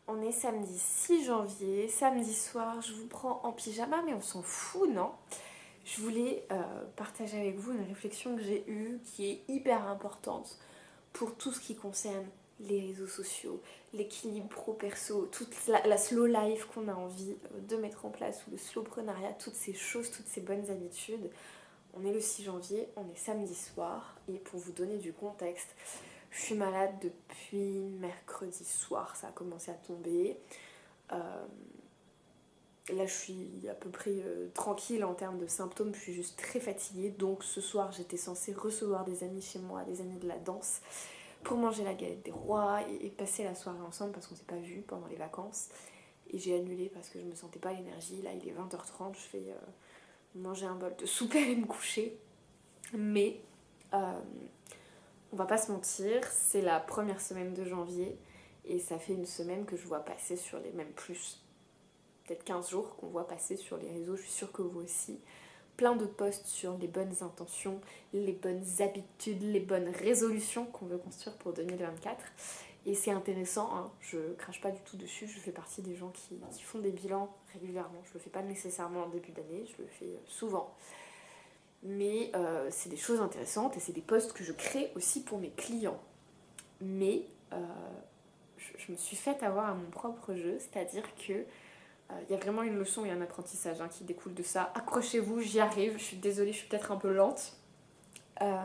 On est samedi 6 janvier, samedi soir, je vous prends en pyjama, mais on s'en fout, non? Je voulais partager avec vous une réflexion que j'ai eue qui est hyper importante pour tout ce qui concerne les réseaux sociaux, l'équilibre pro-perso, toute la slow life qu'on a envie de mettre en place, ou le slowpreneuriat, toutes ces choses, toutes ces bonnes habitudes. On est le 6 janvier, on est samedi soir, et pour vous donner du contexte, je suis malade depuis mercredi soir, ça a commencé à tomber. Là, je suis à peu près tranquille en termes de symptômes, je suis juste très fatiguée. Donc ce soir, j'étais censée recevoir des amis chez moi, des amis de la danse, pour manger la galette des rois et passer la soirée ensemble parce qu'on s'est pas vu pendant les vacances. Et j'ai annulé parce que je me sentais pas l'énergie. Là, il est 20h30, je fais manger un bol de soupe et aller me coucher. Mais on va pas se mentir, c'est la première semaine de janvier et ça fait une semaine que je vois passer sur les mêmes plus. Peut-être 15 jours qu'on voit passer sur les réseaux, je suis sûre que vous aussi. Plein de posts sur les bonnes intentions, les bonnes habitudes, les bonnes résolutions qu'on veut construire pour 2024. Et c'est intéressant, hein, je crache pas du tout dessus, je fais partie des gens qui font des bilans régulièrement. Je le fais pas nécessairement en début d'année, je le fais souvent. Mais c'est des choses intéressantes et c'est des posts que je crée aussi pour mes clients. Mais je me suis faite avoir à mon propre jeu, c'est-à-dire que il y a vraiment une leçon et un apprentissage qui découle de ça. Accrochez-vous, j'y arrive. Je suis désolée, je suis peut-être un peu lente. Euh,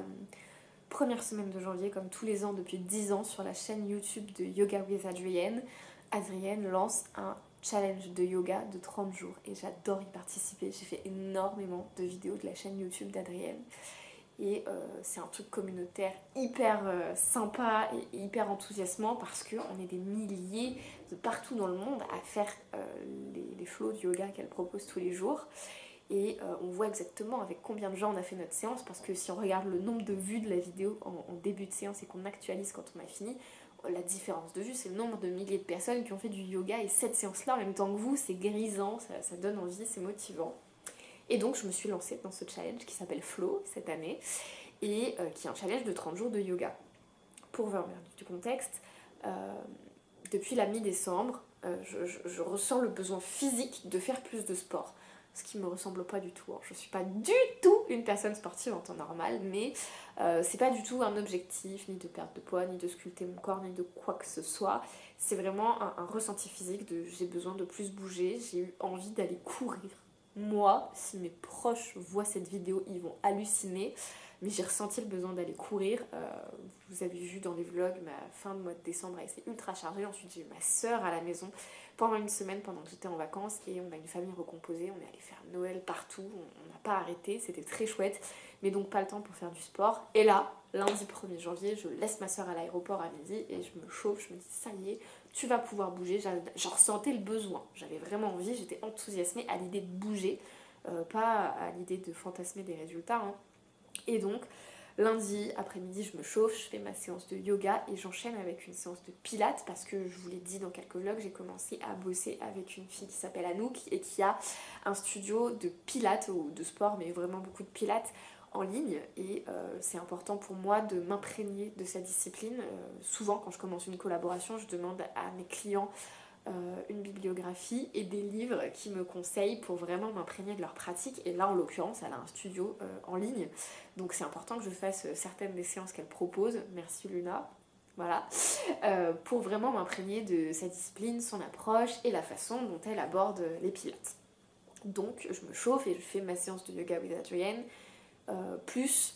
Première semaine de janvier, comme tous les ans depuis 10 ans, sur la chaîne YouTube de Yoga with Adrienne. Adrienne lance un challenge de yoga de 30 jours et j'adore y participer. J'ai fait énormément de vidéos de la chaîne YouTube d'Adrienne. Et c'est un truc communautaire hyper sympa et hyper enthousiasmant parce qu'on est des milliers de partout dans le monde à faire les flows de yoga qu'elle propose tous les jours. Et on voit exactement avec combien de gens on a fait notre séance parce que si on regarde le nombre de vues de la vidéo en début de séance et qu'on actualise quand on a fini, la différence de vue, c'est le nombre de milliers de personnes qui ont fait du yoga et cette séance-là en même temps que vous, c'est grisant, ça donne envie, c'est motivant. Et donc je me suis lancée dans ce challenge qui s'appelle Flow cette année et qui est un challenge de 30 jours de yoga. Pour vous remettre du contexte, depuis la mi-décembre, je ressens le besoin physique de faire plus de sport. Ce qui ne me ressemble pas du tout. Je ne suis pas du tout une personne sportive en temps normal, mais c'est pas du tout un objectif, ni de perte de poids, ni de sculpter mon corps, ni de quoi que ce soit. C'est vraiment un ressenti physique de j'ai besoin de plus bouger, j'ai eu envie d'aller courir. Moi, si mes proches voient cette vidéo, ils vont halluciner. Mais j'ai ressenti le besoin d'aller courir. Vous avez vu dans les vlogs, ma fin de mois de décembre a été ultra chargée. Ensuite, j'ai eu ma soeur à la maison pendant une semaine pendant que j'étais en vacances. Et on a une famille recomposée. On est allé faire Noël partout. On n'a pas arrêté. C'était très chouette. Mais donc, pas le temps pour faire du sport. Et là, lundi 1er janvier, je laisse ma soeur à l'aéroport à midi. Et je me chauffe. Je me dis, ça y est, tu vas pouvoir bouger. J'en ressentais le besoin. J'avais vraiment envie. J'étais enthousiasmée à l'idée de bouger. Pas à l'idée de fantasmer des résultats. Et donc, lundi après-midi, je me chauffe, je fais ma séance de yoga et j'enchaîne avec une séance de pilates parce que je vous l'ai dit dans quelques vlogs, j'ai commencé à bosser avec une fille qui s'appelle Anouk et qui a un studio de pilates ou de sport, mais vraiment beaucoup de pilates en ligne et c'est important pour moi de m'imprégner de sa discipline. Souvent, quand je commence une collaboration, je demande à mes clients une bibliographie et des livres qui me conseillent pour vraiment m'imprégner de leur pratique. Et là, en l'occurrence, elle a un studio en ligne. Donc c'est important que je fasse certaines des séances qu'elle propose. Merci Luna. Voilà. Pour vraiment m'imprégner de sa discipline, son approche et la façon dont elle aborde les pilates. Donc je me chauffe et je fais ma séance de yoga with Adrienne plus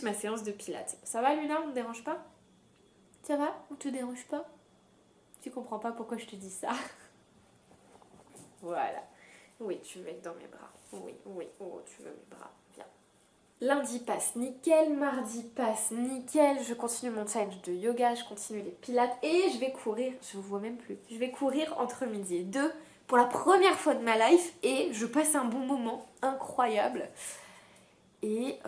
ma séance de pilates. Ça va Luna, on ne te dérange pas? Ça va? On te dérange pas? Tu comprends pas pourquoi je te dis ça? Voilà. Oui, tu veux être dans mes bras. Oui, oui, oh, tu veux mes bras. Viens. Lundi passe nickel, mardi passe nickel. Je continue mon challenge de yoga, je continue les pilates et je vais courir. Je vous vois même plus. Je vais courir entre midi et 2 pour la première fois de ma life et je passe un bon moment incroyable. Et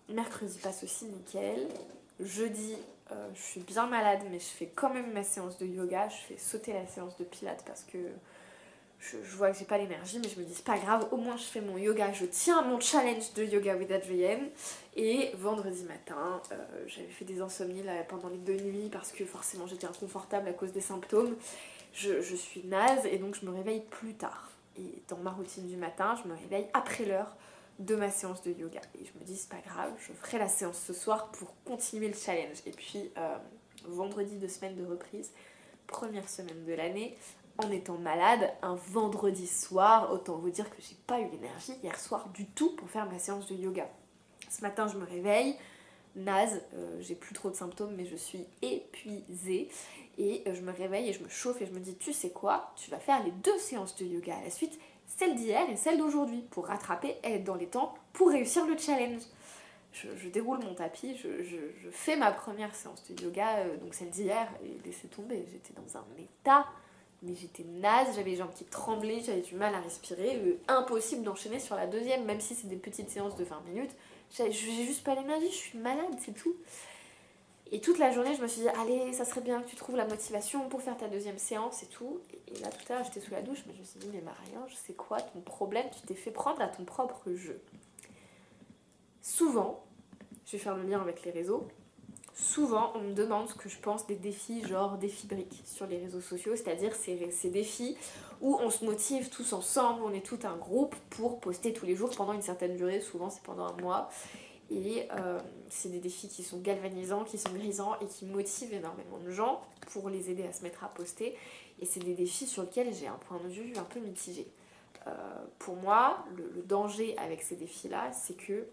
mercredi passe aussi nickel. Jeudi, je suis bien malade, mais je fais quand même ma séance de yoga. Je fais sauter la séance de pilates parce que je vois que j'ai pas l'énergie, mais je me dis c'est pas grave, au moins je fais mon yoga, je tiens mon challenge de yoga with Adrienne. Et vendredi matin, j'avais fait des insomnies là, pendant les 2 nuits parce que forcément j'étais inconfortable à cause des symptômes. Je suis naze et donc je me réveille plus tard. Et dans ma routine du matin, je me réveille après l'heure de ma séance de yoga. Et je me dis c'est pas grave, je ferai la séance ce soir pour continuer le challenge. Et puis vendredi de semaine de reprise, première semaine de l'année, en étant malade, un vendredi soir, autant vous dire que j'ai pas eu l'énergie hier soir du tout pour faire ma séance de yoga. Ce matin je me réveille, naze, j'ai plus trop de symptômes mais je suis épuisée et je me réveille et je me chauffe et je me dis tu sais quoi, tu vas faire les 2 séances de yoga à la suite, celle d'hier et celle d'aujourd'hui pour rattraper et être dans les temps pour réussir le challenge. Je déroule mon tapis, je fais ma première séance de yoga, donc celle d'hier, et laissez tomber, j'étais dans un état, mais j'étais naze, j'avais les jambes qui tremblaient, j'avais du mal à respirer, impossible d'enchaîner sur la deuxième, même si c'est des petites séances de 20 minutes, j'ai juste pas l'énergie, je suis malade, c'est tout. Et toute la journée, je me suis dit, allez, ça serait bien que tu trouves la motivation pour faire ta deuxième séance et tout. Et là, tout à l'heure, j'étais sous la douche, mais je me suis dit, mais Marianne, je sais quoi ton problème, tu t'es fait prendre à ton propre jeu. Souvent, je vais faire le lien avec les réseaux, souvent on me demande ce que je pense des défis genre défis briques sur les réseaux sociaux, c'est-à-dire ces défis où on se motive tous ensemble, on est tout un groupe pour poster tous les jours pendant une certaine durée, souvent c'est pendant un mois. Et c'est des défis qui sont galvanisants, qui sont grisants et qui motivent énormément de gens pour les aider à se mettre à poster. Et c'est des défis sur lesquels j'ai un point de vue un peu mitigé. Pour moi, le danger avec ces défis-là, c'est que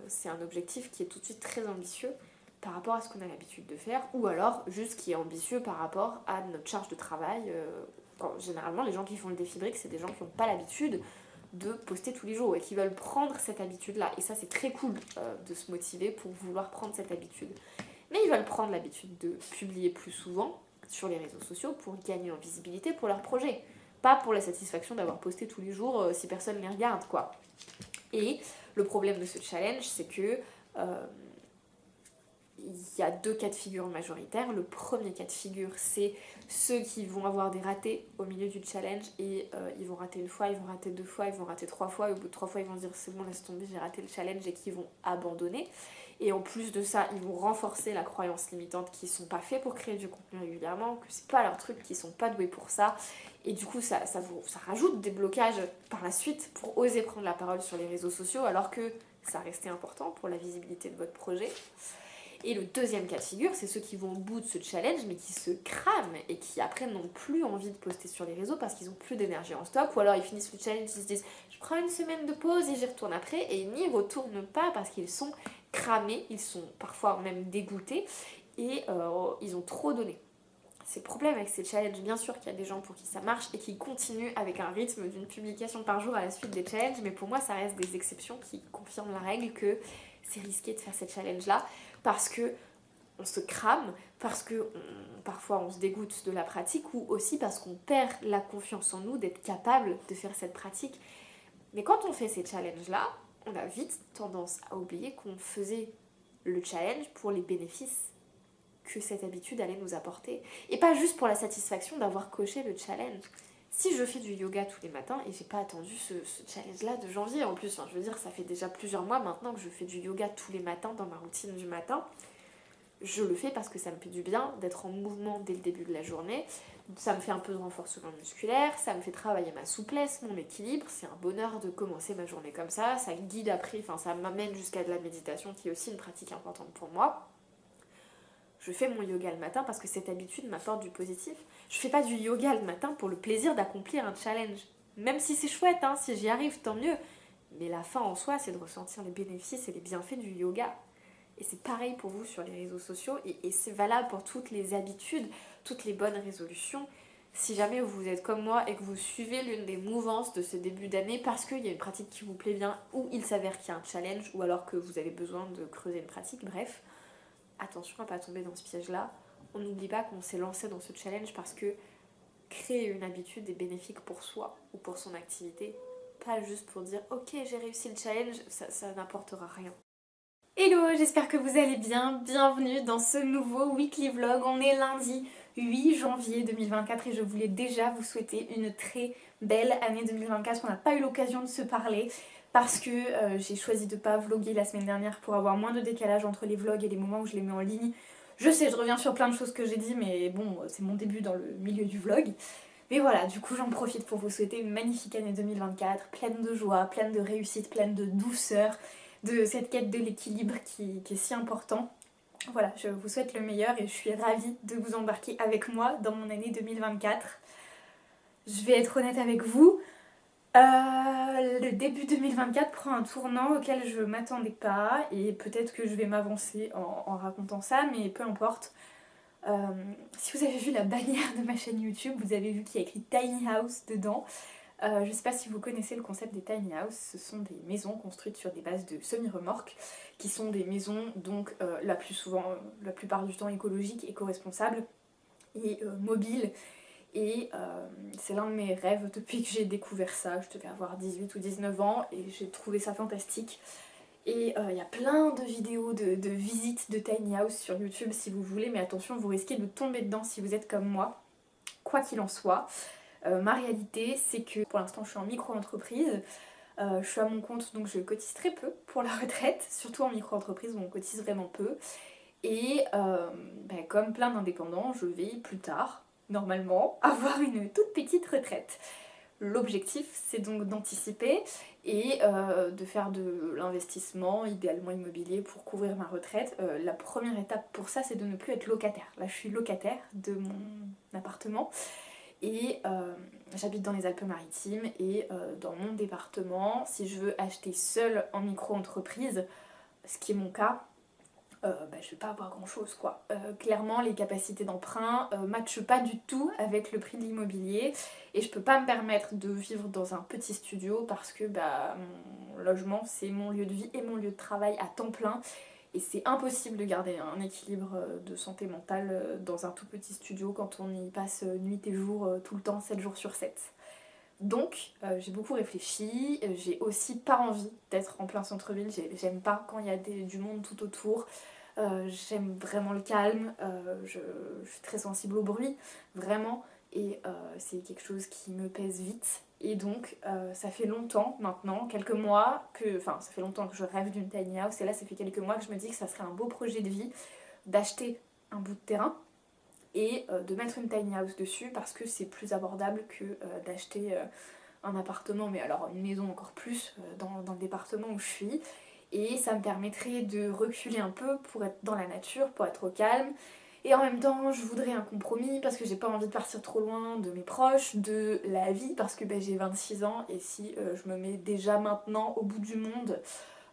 c'est un objectif qui est tout de suite très ambitieux par rapport à ce qu'on a l'habitude de faire, ou alors juste qui est ambitieux par rapport à notre charge de travail. Généralement, les gens qui font le défi brique, c'est des gens qui n'ont pas l'habitude de poster tous les jours et qui veulent prendre cette habitude-là. Et ça, c'est très cool de se motiver pour vouloir prendre cette habitude. Mais ils veulent prendre l'habitude de publier plus souvent sur les réseaux sociaux pour gagner en visibilité pour leur projet. Pas pour la satisfaction d'avoir posté tous les jours si personne ne les regarde, quoi. Et le problème de ce challenge, c'est que il y a 2 cas de figure majoritaires. Le premier cas de figure, c'est ceux qui vont avoir des ratés au milieu du challenge et ils vont rater 1 fois, ils vont rater 2 fois, ils vont rater 3 fois et au bout de 3 fois ils vont se dire c'est bon, laisse tomber, j'ai raté le challenge et qui vont abandonner. Et en plus de ça, ils vont renforcer la croyance limitante qu'ils sont pas faits pour créer du contenu régulièrement, que c'est pas leur truc, qu'ils sont pas doués pour ça. Et du coup, ça rajoute des blocages par la suite pour oser prendre la parole sur les réseaux sociaux alors que ça restait important pour la visibilité de votre projet. Et le deuxième cas de figure, c'est ceux qui vont au bout de ce challenge mais qui se crament et qui après n'ont plus envie de poster sur les réseaux parce qu'ils n'ont plus d'énergie en stock, ou alors ils finissent le challenge, ils se disent je prends une semaine de pause et j'y retourne après, et ils n'y retournent pas parce qu'ils sont cramés, ils sont parfois même dégoûtés et ils ont trop donné. C'est le problème avec ces challenges, bien sûr qu'il y a des gens pour qui ça marche et qui continuent avec un rythme d'une publication par jour à la suite des challenges, mais pour moi ça reste des exceptions qui confirment la règle que c'est risqué de faire ces challenges-là parce que on se crame, parce que parfois on se dégoûte de la pratique, ou aussi parce qu'on perd la confiance en nous d'être capable de faire cette pratique. Mais quand on fait ces challenges-là, on a vite tendance à oublier qu'on faisait le challenge pour les bénéfices que cette habitude allait nous apporter. Et pas juste pour la satisfaction d'avoir coché le challenge. Si je fais du yoga tous les matins, et j'ai pas attendu ce challenge-là de janvier en plus, je veux dire, ça fait déjà plusieurs mois maintenant que je fais du yoga tous les matins dans ma routine du matin. Je le fais parce que ça me fait du bien d'être en mouvement dès le début de la journée. Ça me fait un peu de renforcement musculaire, ça me fait travailler ma souplesse, mon équilibre. C'est un bonheur de commencer ma journée comme ça. Ça guide après, ça m'amène jusqu'à de la méditation qui est aussi une pratique importante pour moi. Je fais mon yoga le matin parce que cette habitude m'apporte du positif. Je fais pas du yoga le matin pour le plaisir d'accomplir un challenge. Même si c'est chouette, si j'y arrive, tant mieux. Mais la fin en soi, c'est de ressentir les bénéfices et les bienfaits du yoga. Et c'est pareil pour vous sur les réseaux sociaux. Et c'est valable pour toutes les habitudes, toutes les bonnes résolutions. Si jamais vous êtes comme moi et que vous suivez l'une des mouvances de ce début d'année parce qu'il y a une pratique qui vous plaît bien, ou il s'avère qu'il y a un challenge, ou alors que vous avez besoin de creuser une pratique, bref, attention à ne pas tomber dans ce piège-là. On n'oublie pas qu'on s'est lancé dans ce challenge parce que créer une habitude est bénéfique pour soi ou pour son activité. Pas juste pour dire « Ok, j'ai réussi le challenge », ça n'apportera rien. Hello, j'espère que vous allez bien. Bienvenue dans ce nouveau weekly vlog. On est lundi 8 janvier 2024 et je voulais déjà vous souhaiter une très belle année 2024, on n'a pas eu l'occasion de se parler parce que j'ai choisi de pas vlogger la semaine dernière pour avoir moins de décalage entre les vlogs et les moments où je les mets en ligne. Je sais, je reviens sur plein de choses que j'ai dit, mais bon, c'est mon début dans le milieu du vlog. Mais voilà, du coup j'en profite pour vous souhaiter une magnifique année 2024, pleine de joie, pleine de réussite, pleine de douceur, de cette quête de l'équilibre qui est si important. Voilà, je vous souhaite le meilleur et je suis ravie de vous embarquer avec moi dans mon année 2024. Je vais être honnête avec vous, le début 2024 prend un tournant auquel je m'attendais pas et peut-être que je vais m'avancer en racontant ça, mais peu importe. Si vous avez vu la bannière de ma chaîne YouTube, vous avez vu qu'il y a écrit Tiny House dedans. Je ne sais pas si vous connaissez le concept des tiny house, ce sont des maisons construites sur des bases de semi-remorques, qui sont des maisons donc la plupart du temps écologiques, éco-responsables et mobiles. Et c'est l'un de mes rêves depuis que j'ai découvert ça. Je devais avoir 18 ou 19 ans et j'ai trouvé ça fantastique. Et il y a plein de vidéos de visites de tiny house sur YouTube si vous voulez, mais attention, vous risquez de tomber dedans si vous êtes comme moi, quoi qu'il en soit. Ma réalité, c'est que pour l'instant, je suis en micro-entreprise. Je suis à mon compte, donc je cotise très peu pour la retraite, surtout en micro-entreprise où on cotise vraiment peu. Et comme plein d'indépendants, je vais plus tard, normalement, avoir une toute petite retraite. L'objectif, c'est donc d'anticiper et de faire de l'investissement, idéalement immobilier, pour couvrir ma retraite. La première étape pour ça, c'est de ne plus être locataire. Là, je suis locataire de mon appartement. Et j'habite dans les Alpes-Maritimes et dans mon département, si je veux acheter seule en micro-entreprise, ce qui est mon cas, je vais pas avoir grand chose quoi. Clairement, les capacités d'emprunt matchent pas du tout avec le prix de l'immobilier et je peux pas me permettre de vivre dans un petit studio parce que mon logement c'est mon lieu de vie et mon lieu de travail à temps plein. Et c'est impossible de garder un équilibre de santé mentale dans un tout petit studio quand on y passe nuit et jour tout le temps, 7 jours sur 7. Donc j'ai beaucoup réfléchi, j'ai aussi pas envie d'être en plein centre-ville, j'aime pas quand il y a du monde tout autour, j'aime vraiment le calme, je suis très sensible au bruit, vraiment, et c'est quelque chose qui me pèse vite. Et donc ça fait longtemps maintenant, quelques mois, ça fait longtemps que je rêve d'une tiny house, et là ça fait quelques mois que je me dis que ça serait un beau projet de vie d'acheter un bout de terrain et de mettre une tiny house dessus parce que c'est plus abordable que d'acheter un appartement, mais alors une maison encore plus dans le département où je suis. Et ça me permettrait de reculer un peu pour être dans la nature, pour être au calme. Et en même temps, je voudrais un compromis parce que j'ai pas envie de partir trop loin de mes proches, de la vie, parce que j'ai 26 ans et si je me mets déjà maintenant au bout du monde,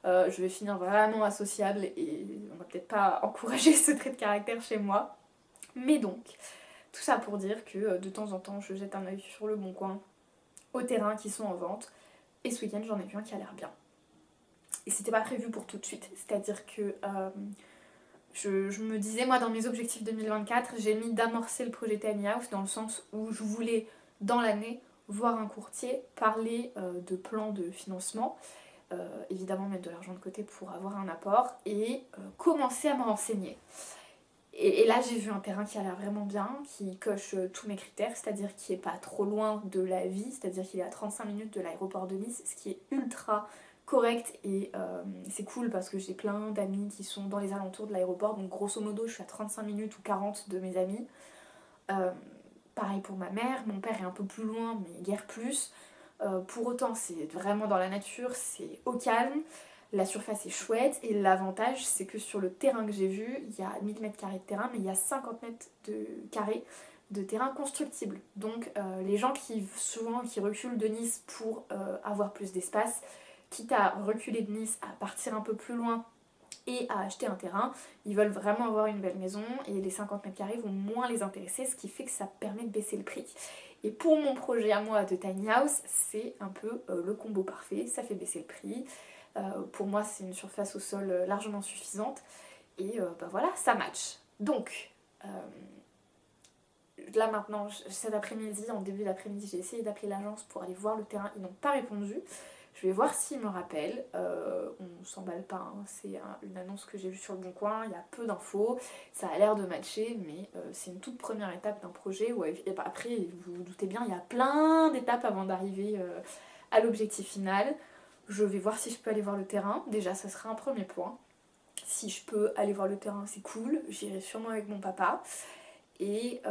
je vais finir vraiment associable et on va peut-être pas encourager ce trait de caractère chez moi. Mais donc, tout ça pour dire que de temps en temps, je jette un œil sur le Bon Coin, aux terrains qui sont en vente. Et ce week-end, j'en ai vu un qui a l'air bien. Et c'était pas prévu pour tout de suite. C'est-à-dire que je me disais, moi, dans mes objectifs 2024, j'ai mis d'amorcer le projet Tiny House dans le sens où je voulais, dans l'année, voir un courtier, parler de plans de financement, évidemment mettre de l'argent de côté pour avoir un apport et commencer à me renseigner. Et là j'ai vu un terrain qui a l'air vraiment bien, qui coche tous mes critères, c'est-à-dire qui est pas trop loin de la vie, c'est-à-dire qu'il est à 35 minutes de l'aéroport de Nice, ce qui est ultra correct et c'est cool parce que j'ai plein d'amis qui sont dans les alentours de l'aéroport, donc grosso modo je suis à 35 minutes ou 40 de mes amis. Pareil pour ma mère, mon père est un peu plus loin mais guère plus. Pour autant c'est vraiment dans la nature, c'est au calme. La surface est chouette et l'avantage c'est que sur le terrain que j'ai vu, il y a 1000 m² de terrain mais il y a 50 mètres de carré de terrain constructible. Donc les gens qui reculent de Nice pour avoir plus d'espace, quitte à reculer de Nice, à partir un peu plus loin et à acheter un terrain, ils veulent vraiment avoir une belle maison et les 50 m² vont moins les intéresser, ce qui fait que ça permet de baisser le prix. Et pour mon projet à moi de tiny house, c'est un peu le combo parfait, ça fait baisser le prix. Pour moi c'est une surface au sol largement suffisante et voilà, ça match. Donc là maintenant, cet après-midi, en début d'après-midi, j'ai essayé d'appeler l'agence pour aller voir le terrain, ils n'ont pas répondu. Je vais voir s'il me rappelle. On s'emballe pas, hein. C'est une annonce que j'ai vue sur le Bon Coin, il y a peu d'infos, ça a l'air de matcher, mais c'est une toute première étape d'un projet où et bah, après, vous vous doutez bien, il y a plein d'étapes avant d'arriver à l'objectif final. Je vais voir si je peux aller voir le terrain, déjà ça sera un premier point. Si je peux aller voir le terrain, c'est cool, j'irai sûrement avec mon papa. Et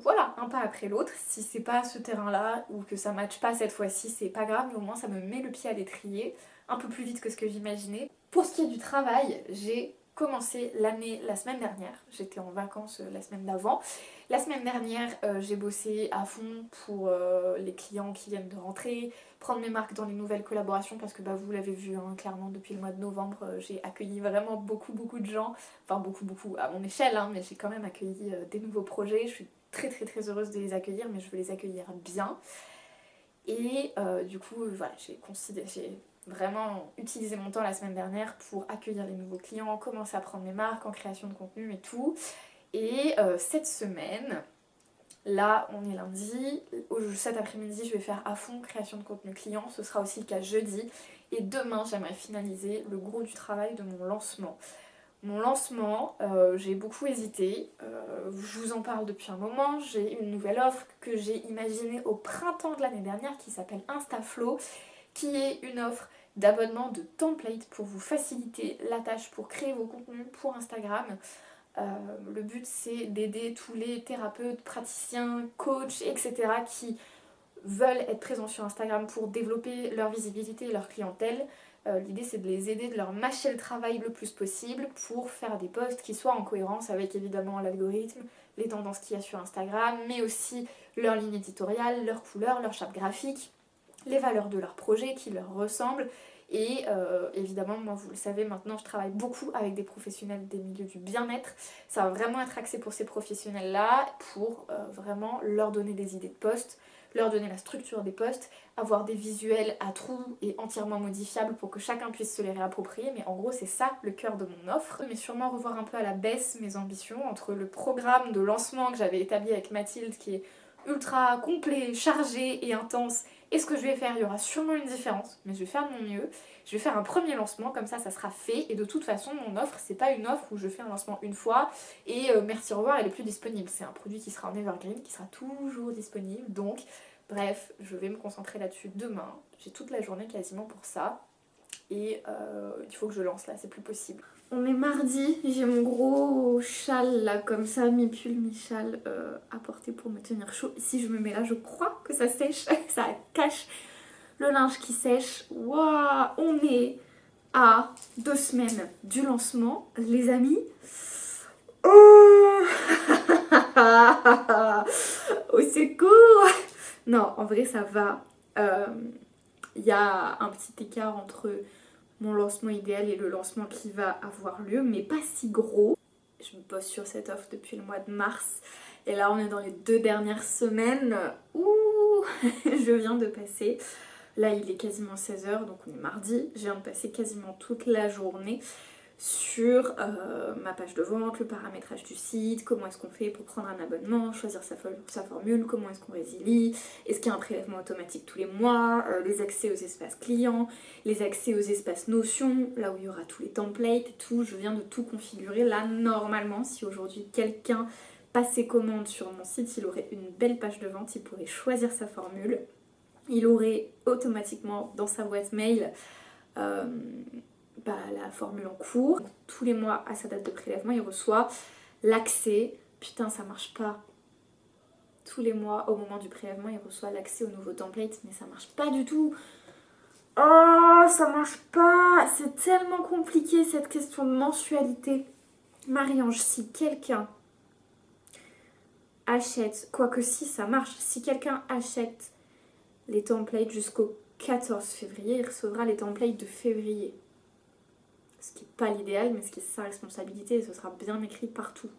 voilà, un pas après l'autre. Si c'est pas ce terrain-là ou que ça matche pas cette fois-ci, c'est pas grave, mais au moins ça me met le pied à l'étrier un peu plus vite que ce que j'imaginais. Pour ce qui est du travail, j'ai commencé l'année la semaine dernière. J'étais en vacances la semaine d'avant. La semaine dernière, j'ai bossé à fond pour les clients qui viennent de rentrer, prendre mes marques dans les nouvelles collaborations parce que bah, vous l'avez vu, hein, clairement depuis le mois de novembre, j'ai accueilli vraiment beaucoup de gens, enfin beaucoup à mon échelle, hein, mais j'ai quand même accueilli des nouveaux projets. Je suis très heureuse de les accueillir, mais je veux les accueillir bien. Et du coup, voilà, j'ai vraiment utilisé mon temps la semaine dernière pour accueillir les nouveaux clients, commencer à prendre mes marques en création de contenu et tout. Et cette semaine, là on est lundi, cet après-midi je vais faire à fond création de contenu client, ce sera aussi le cas jeudi. Et demain j'aimerais finaliser le gros du travail de mon lancement. Mon lancement, j'ai beaucoup hésité, je vous en parle depuis un moment, j'ai une nouvelle offre que j'ai imaginée au printemps de l'année dernière qui s'appelle InstaFlow, qui est une offre d'abonnement de template pour vous faciliter la tâche pour créer vos contenus pour Instagram. Le but c'est d'aider tous les thérapeutes, praticiens, coachs, etc. qui veulent être présents sur Instagram pour développer leur visibilité et leur clientèle. L'idée c'est de les aider, de leur mâcher le travail le plus possible pour faire des posts qui soient en cohérence avec évidemment l'algorithme, les tendances qu'il y a sur Instagram, mais aussi leur ligne éditoriale, leurs couleurs, leur charte graphique, les valeurs de leur projet qui leur ressemblent. Et évidemment, moi vous le savez maintenant, je travaille beaucoup avec des professionnels des milieux du bien-être. Ça va vraiment être axé pour ces professionnels-là, pour vraiment leur donner des idées de posts, leur donner la structure des posts, avoir des visuels à trous et entièrement modifiables pour que chacun puisse se les réapproprier. Mais en gros, c'est ça le cœur de mon offre. Mais sûrement revoir un peu à la baisse mes ambitions entre le programme de lancement que j'avais établi avec Mathilde, qui est ultra complet, chargé et intense. Et ce que je vais faire, il y aura sûrement une différence, mais je vais faire de mon mieux. Je vais faire un premier lancement, comme ça sera fait. Et de toute façon, mon offre, c'est pas une offre où je fais un lancement une fois et merci, au revoir, elle est plus disponible. C'est un produit qui sera en evergreen, qui sera toujours disponible. Donc, bref, je vais me concentrer là-dessus demain. J'ai toute la journée quasiment pour ça. Et il faut que je lance là, c'est plus possible. On est mardi, j'ai mon gros châle là, comme ça, mi-pull, mi-châle à porter pour me tenir chaud. Si je me mets là, je crois que ça sèche, ça cache le linge qui sèche. Waouh, on est à 2 semaines du lancement, les amis. Oh, au secours. Non, en vrai, ça va. Il y a un petit écart entre mon lancement idéal et le lancement qui va avoir lieu, mais pas si gros. Je bosse sur cette offre depuis le mois de mars et là on est dans les 2 dernières semaines où je viens de passer, là il est quasiment 16h donc on est mardi, je viens de passer quasiment toute la journée sur ma page de vente, le paramétrage du site, comment est-ce qu'on fait pour prendre un abonnement, choisir sa formule, comment est-ce qu'on résilie, est-ce qu'il y a un prélèvement automatique tous les mois, les accès aux espaces clients, les accès aux espaces notions, là où il y aura tous les templates et tout, je viens de tout configurer. Là normalement si aujourd'hui quelqu'un passait commande sur mon site, il aurait une belle page de vente, il pourrait choisir sa formule, il aurait automatiquement dans sa boîte mail la formule en cours. Tous les mois à sa date de prélèvement il reçoit l'accès, putain ça marche pas, tous les mois au moment du prélèvement il reçoit l'accès au nouveau template, mais ça marche pas du tout. Oh ça marche pas, c'est tellement compliqué cette question de mensualité. Marie-Ange, si quelqu'un achète, quoique si ça marche, si quelqu'un achète les templates jusqu'au 14 février, il recevra les templates de février. Ce qui n'est pas l'idéal, mais ce qui est sa responsabilité et ce sera bien écrit partout.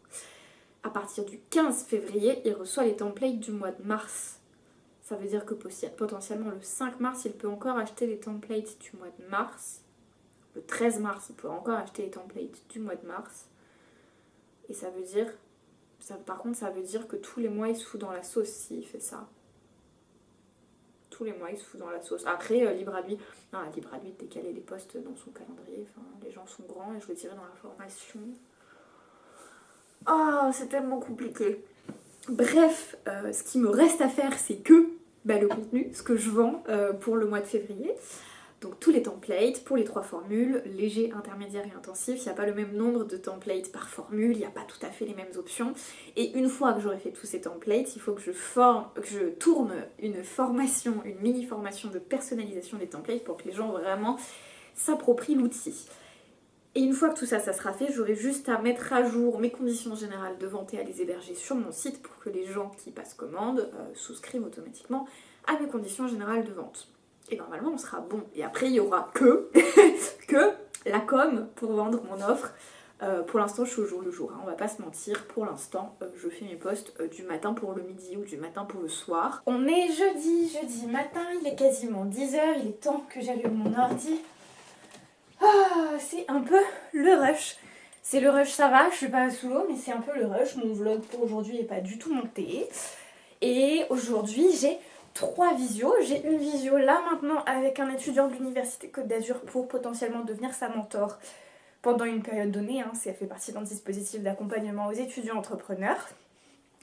À partir du 15 février, il reçoit les templates du mois de mars. Ça veut dire que potentiellement le 5 mars, il peut encore acheter les templates du mois de mars. Le 13 mars, il peut encore acheter les templates du mois de mars. Et ça veut dire... par contre, ça veut dire que tous les mois, il se fout dans la sauce s'il fait ça. tous les mois, il se fout dans la sauce. Après, libre à lui. Non, libre à lui de décaler les posts dans son calendrier. Enfin, les gens sont grands et je le dirai dans la formation. Ah, c'est tellement compliqué. Bref, ce qui me reste à faire, c'est que le contenu, ce que je vends pour le mois de février. Donc tous les templates pour les 3 formules, léger, intermédiaire et intensif. Il n'y a pas le même nombre de templates par formule, il n'y a pas tout à fait les mêmes options. Et une fois que j'aurai fait tous ces templates, il faut que je tourne une formation, une mini formation de personnalisation des templates pour que les gens vraiment s'approprient l'outil. Et une fois que tout ça, ça sera fait, j'aurai juste à mettre à jour mes conditions générales de vente et à les héberger sur mon site pour que les gens qui passent commande souscrivent automatiquement à mes conditions générales de vente. Et normalement, on sera bon. Et après, il y aura que la com pour vendre mon offre. Pour l'instant, je suis au jour le jour. Hein, on va pas se mentir. Pour l'instant, je fais mes posts du matin pour le midi ou du matin pour le soir. On est jeudi matin. Il est quasiment 10h. Il est temps que j'allume mon ordi. Ah, c'est un peu le rush. C'est le rush, ça va. Je suis pas sous l'eau, mais c'est un peu le rush. Mon vlog pour aujourd'hui n'est pas du tout monté. Et aujourd'hui, j'ai 3 visios. J'ai une visio là maintenant avec un étudiant de l'université Côte d'Azur pour potentiellement devenir sa mentor pendant une période donnée. Hein. Ça fait partie d'un dispositif d'accompagnement aux étudiants entrepreneurs.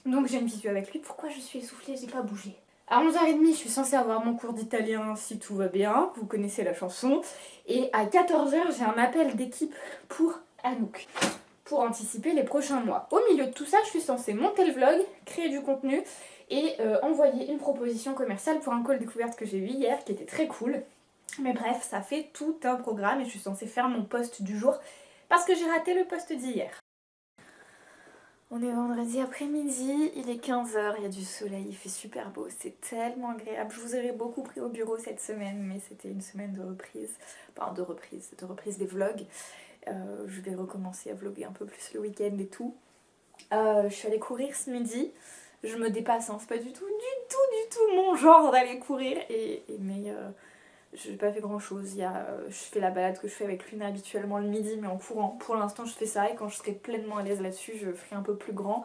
Donc j'ai une visio avec lui. Pourquoi je suis essoufflée? J'ai pas bougé. À 11h30, je suis censée avoir mon cours d'italien si tout va bien. Vous connaissez la chanson. Et à 14h, j'ai un appel d'équipe pour Anouk, pour anticiper les prochains mois. Au milieu de tout ça, je suis censée monter le vlog, créer du contenu et envoyer une proposition commerciale pour un call découverte que j'ai eu hier qui était très cool. Mais bref, ça fait tout un programme et je suis censée faire mon post du jour parce que j'ai raté le post d'hier. On est vendredi après-midi, il est 15h, il y a du soleil, il fait super beau, c'est tellement agréable. Je vous aurais beaucoup pris au bureau cette semaine, mais c'était une semaine de reprise, de reprise des vlogs. Je vais recommencer à vlogger un peu plus le week-end et tout. Je suis allée courir ce midi. Je me dépasse, hein. C'est pas du tout mon genre d'aller courir. Mais j'ai pas fait grand chose. Je fais la balade que je fais avec Luna habituellement le midi, mais en courant. Pour l'instant, je fais ça et quand je serai pleinement à l'aise là-dessus, je ferai un peu plus grand.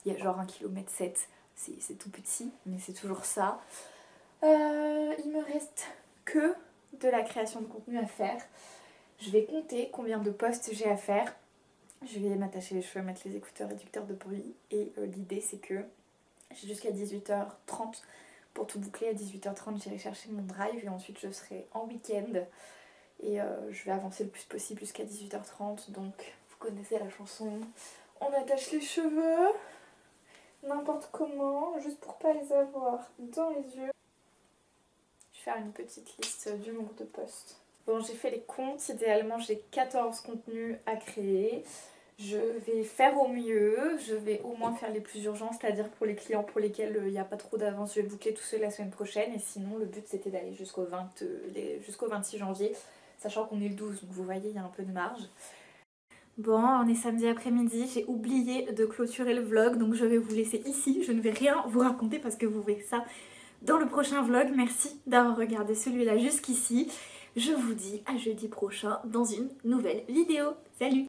Il y a genre 1,7 km. C'est tout petit, mais c'est toujours ça. Il me reste que de la création de contenu à faire. Je vais compter combien de posts j'ai à faire. Je vais m'attacher les cheveux, mettre les écouteurs réducteurs de bruit. Et l'idée, c'est que j'ai jusqu'à 18h30 pour tout boucler. À 18h30, j'irai chercher mon drive et ensuite je serai en week-end. Et je vais avancer le plus possible jusqu'à 18h30. Donc, vous connaissez la chanson. On attache les cheveux n'importe comment, juste pour pas les avoir dans les yeux. Je vais faire une petite liste du nombre de posts. Bon, j'ai fait les comptes. Idéalement, j'ai 14 contenus à créer. Je vais faire au mieux, je vais au moins faire les plus urgents, c'est-à-dire pour les clients pour lesquels il n'y a pas trop d'avance, je vais boucler tout seul la semaine prochaine. Et sinon, le but c'était d'aller jusqu'au 26 janvier, sachant qu'on est le 12, donc vous voyez, il y a un peu de marge. Bon, on est samedi après-midi, j'ai oublié de clôturer le vlog, donc je vais vous laisser ici. Je ne vais rien vous raconter parce que vous verrez ça dans le prochain vlog. Merci d'avoir regardé celui-là jusqu'ici. Je vous dis à jeudi prochain dans une nouvelle vidéo. Salut!